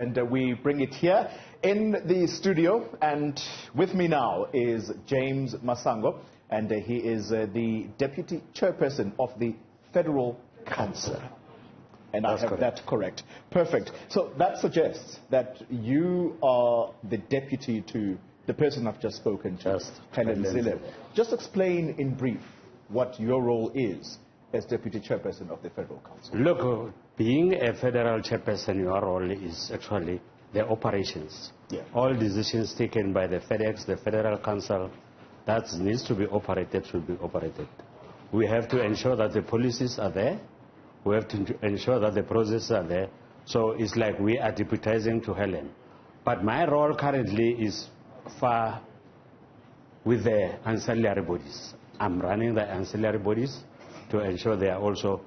And we bring it here in the studio, and with me now is James Masango, and he is the Deputy Chairperson of the Federal Council. And I have that correct. Perfect. So that suggests that you are the deputy to the person I've just spoken to, Helen Zille. Just explain in brief what your role is as Deputy Chairperson of the Federal Council. Look, being a Federal Chairperson, your role is actually the operations. Yeah. All decisions taken by the FedEx, the Federal Council, that needs to be operated, should be operated. We have to ensure that the policies are there. We have to ensure that the processes are there. So it's like we are deputizing to Helen. But my role currently is far with the ancillary bodies. I'm running the ancillary bodies to ensure they are also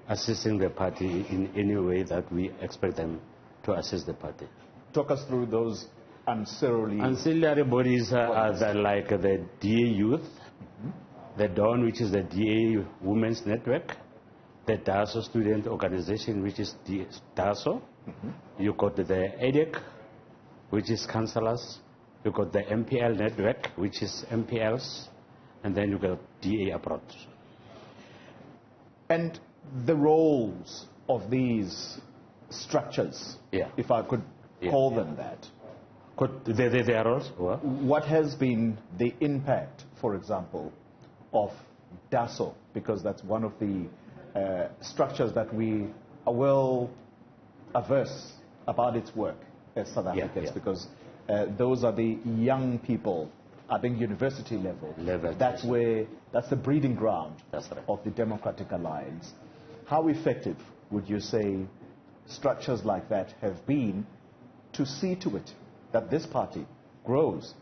assisting the party in any way that we expect them to assist the party. Talk us through those ancillary bodies are like the DA Youth, the DAWN, which is the DA Women's Network, the DASO Student Organization, which is DASO. You got the EDEC, which is councillors. You got the MPL Network, which is MPLs, and then you got DA abroad. And the roles of these structures, if I could call them that. Their roles? What has been the impact, for example, of DASO? Because that's one of the structures that we are well averse about its work as South Africans, because those are the young people, I think university level. That's the breeding ground of the Democratic Alliance. How effective would you say structures like that have been to see to it that this party grows?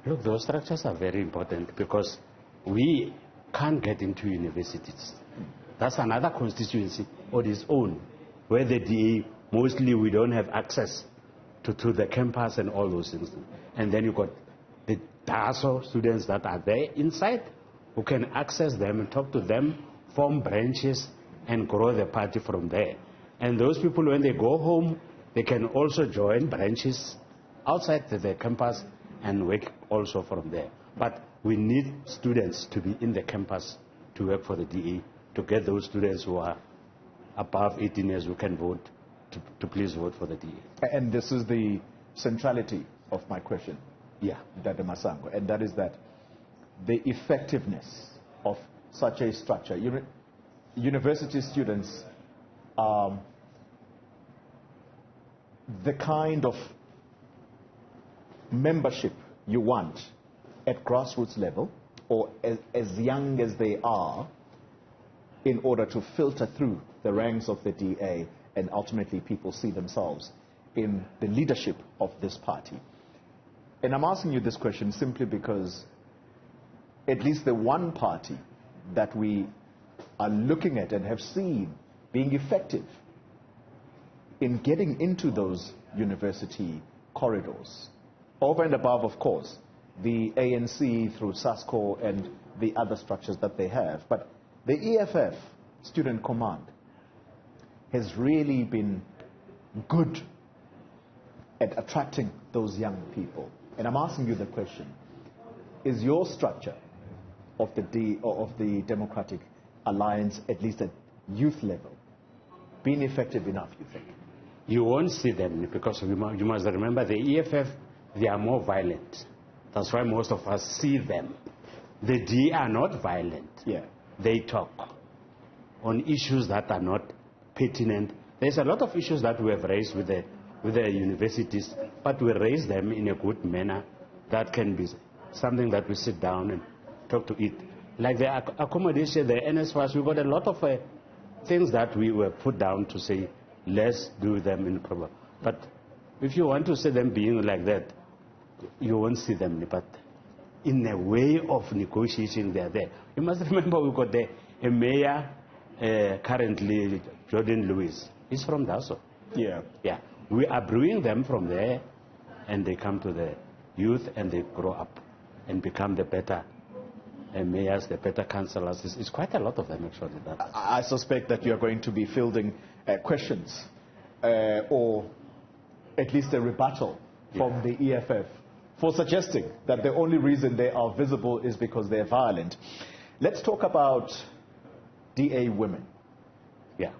Look, those structures are very important because we can't get into universities. That's another constituency on its own, where the DA, mostly we don't have access to the campus and all those things. And then you got the DASO students that are there inside, who can access them and talk to them, form branches, and grow the party from there. And those people, when they go home, they can also join branches outside the campus and work also from there. But we need students to be in the campus to work for the DA, to get those students who are above 18 years who can vote, to please vote for the DA. And this is the centrality of my question, Dr. Masango, and that is that the effectiveness of such a structure. University students, the kind of membership you want at grassroots level, or as young as they are, in order to filter through the ranks of the DA, and ultimately people see themselves in the leadership of this party. And I'm asking you this question simply because at least the one party that we are looking at and have seen being effective in getting into those university corridors, over and above, of course, the ANC through SASCO and the other structures that they have. But the EFF, Student Command, has really been good at attracting those young people. And I'm asking you the question, is your structure of the Democratic Alliance, at least at youth level, being effective enough, you think? You won't see them because you must remember the EFF, they are more violent. That's why most of us see them. The D are not violent. They talk on issues that are not pertinent. There's a lot of issues that we have raised with the universities, but we raise them in a good manner that can be something that we sit down and talk to it. Like the accommodation, the NSFAS, we got a lot of things that we were put down to say, let's do them in proper. But if you want to see them being like that, you won't see them. But in a way of negotiation, they're there. You must remember we got a mayor currently, Jordan Lewis. He's from DASO. We are brewing them from there, and they come to the youth and they grow up and become the better mayors, the better councillors. It's quite a lot of them, actually. I suspect that you are going to be fielding questions or at least a rebuttal from the EFF for suggesting that the only reason they are visible is because they're violent. Let's talk about DA women. Yeah.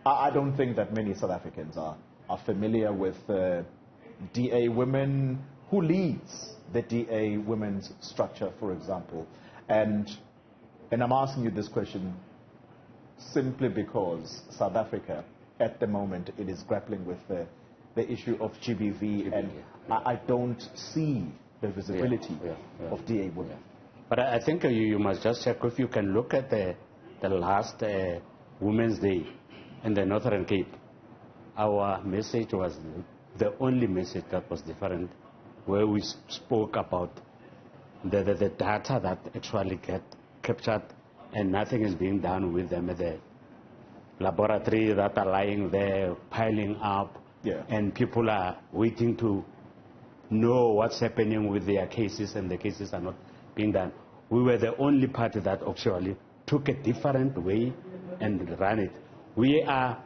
I don't think that many South Africans are familiar with DA women. Who leads the DA women's structure, for example? And I'm asking you this question simply because South Africa, at the moment, it is grappling with the issue of GBV, and I don't see the visibility of DA women. But I think you must just check if you can look at the last Women's Day in the Northern Cape. Our message was the only message that was different, where we spoke about the data that actually get captured and nothing is being done with them. The laboratory that are lying there, piling up, and people are waiting to know what's happening with their cases, and the cases are not being done. We were the only party that actually took a different way and ran it. We are,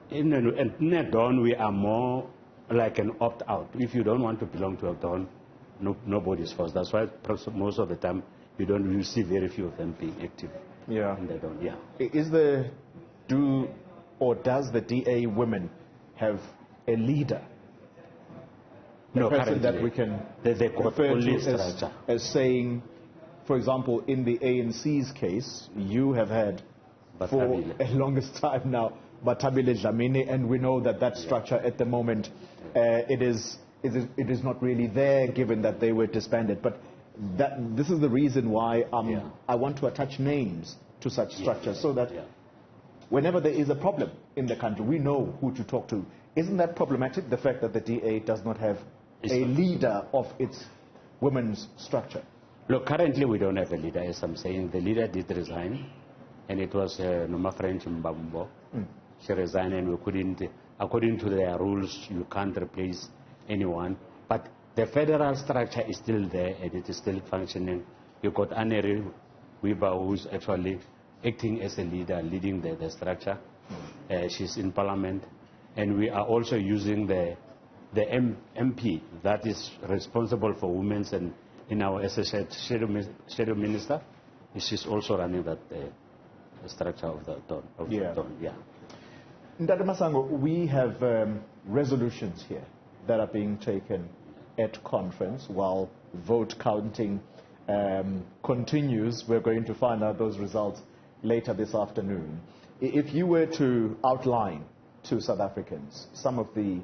in a dawn, we are more like an opt-out. If you don't want to belong to a dawn, nobody's forced. That's why most of the time you see very few of them being active. In the dawn. Does the DA women have a leader? No, person that we can refer to as saying, for example, in the ANC's case, you have had for a longest time now Batabile Dlamini, and we know that structure at the moment it is not really there, given that they were disbanded. But this is the reason why I want to attach names to such structures, so that whenever there is a problem in the country, we know who to talk to. Isn't that problematic, the fact that the DA does not have a leader of its women's structure? Look, currently we don't have a leader, as I'm saying. The leader did resign, and it was Noma French Mbambo. She resigned, and we couldn't, according to their rules, you can't replace anyone. But the federal structure is still there, and it is still functioning. You got Aneri Weber, who's actually acting as a leader, leading the structure. She's in parliament. And we are also using the MP that is responsible for women's, and in our shadow minister, she's also running that structure of the dawn. Ndade Masango, we have resolutions here that are being taken at conference while vote counting continues. We're going to find out those results later this afternoon. If you were to outline to South Africans some of the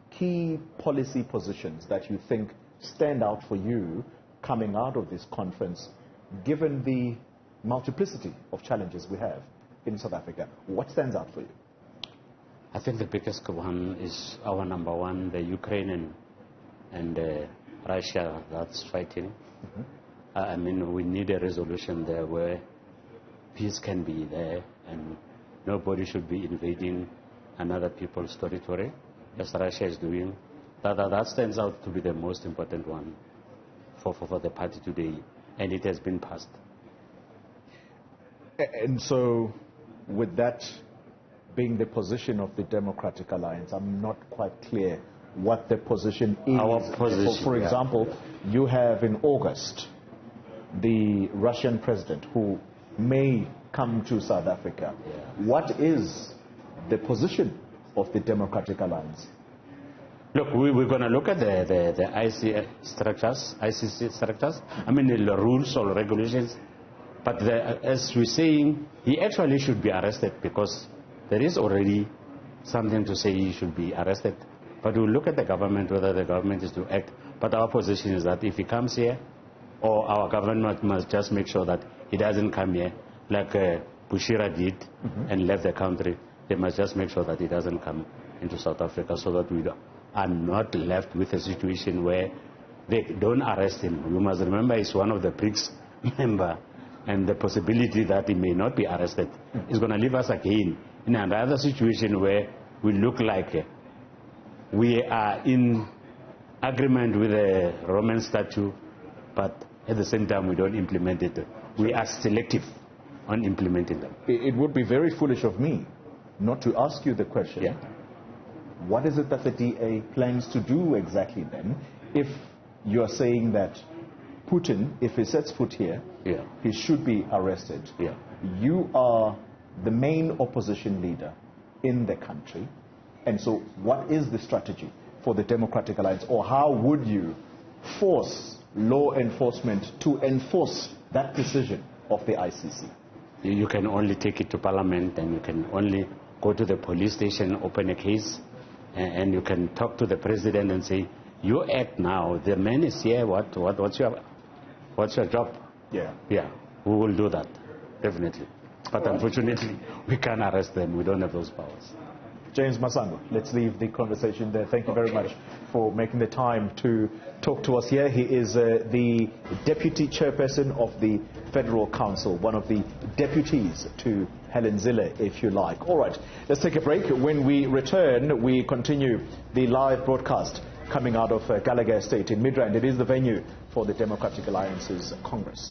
key policy positions that you think stand out for you coming out of this conference, given the multiplicity of challenges we have in South Africa, what stands out for you? I think the biggest one is our number one, the Ukraine and Russia that's fighting. I mean, we need a resolution there where peace can be there, and nobody should be invading another people's territory, as Russia is doing. That stands out to be the most important one for the party today, and it has been passed. And so, with that being the position of the Democratic Alliance, I'm not quite clear what the position is. Our position, for example, you have in August the Russian president who may come to South Africa. What is the position of the Democratic Alliance? Look, we're going to look at the ICC structures, I mean the rules or regulations, but as we're saying, he actually should be arrested, because there is already something to say he should be arrested. But we'll look at the government, whether the government is to act. But our position is that if he comes here, or our government must just make sure that he doesn't come here, like Bushira did and left the country. They must just make sure that he doesn't come into South Africa, so that we are not left with a situation where they don't arrest him. You must remember he's one of the BRICS members, and the possibility that he may not be arrested is going to leave us again in another situation where we look like we are in agreement with the Roman statute, but at the same time we don't implement it. We are selective on implementing them. It would be very foolish of me not to ask you the question. what is it that the DA plans to do exactly then, if you're saying that Putin, if he sets foot here, he should be arrested? You are the main opposition leader in the country, and so what is the strategy for the Democratic Alliance, or how would you force law enforcement to enforce that decision of the ICC? You can only take it to Parliament, and you can only go to the police station, open a case, and you can talk to the president and say, you act now, the man is here, what's your job? Yeah, we will do that, definitely. But unfortunately, we can't arrest them. We don't have those powers. James Masango, let's leave the conversation there. Thank you very much for making the time to talk to us here. He is the Deputy Chairperson of the Federal Council, one of the deputies to Helen Zille, if you like. All right, let's take a break. When we return, we continue the live broadcast coming out of Gallagher Estate in Midrand. It is the venue for the Democratic Alliance's Congress.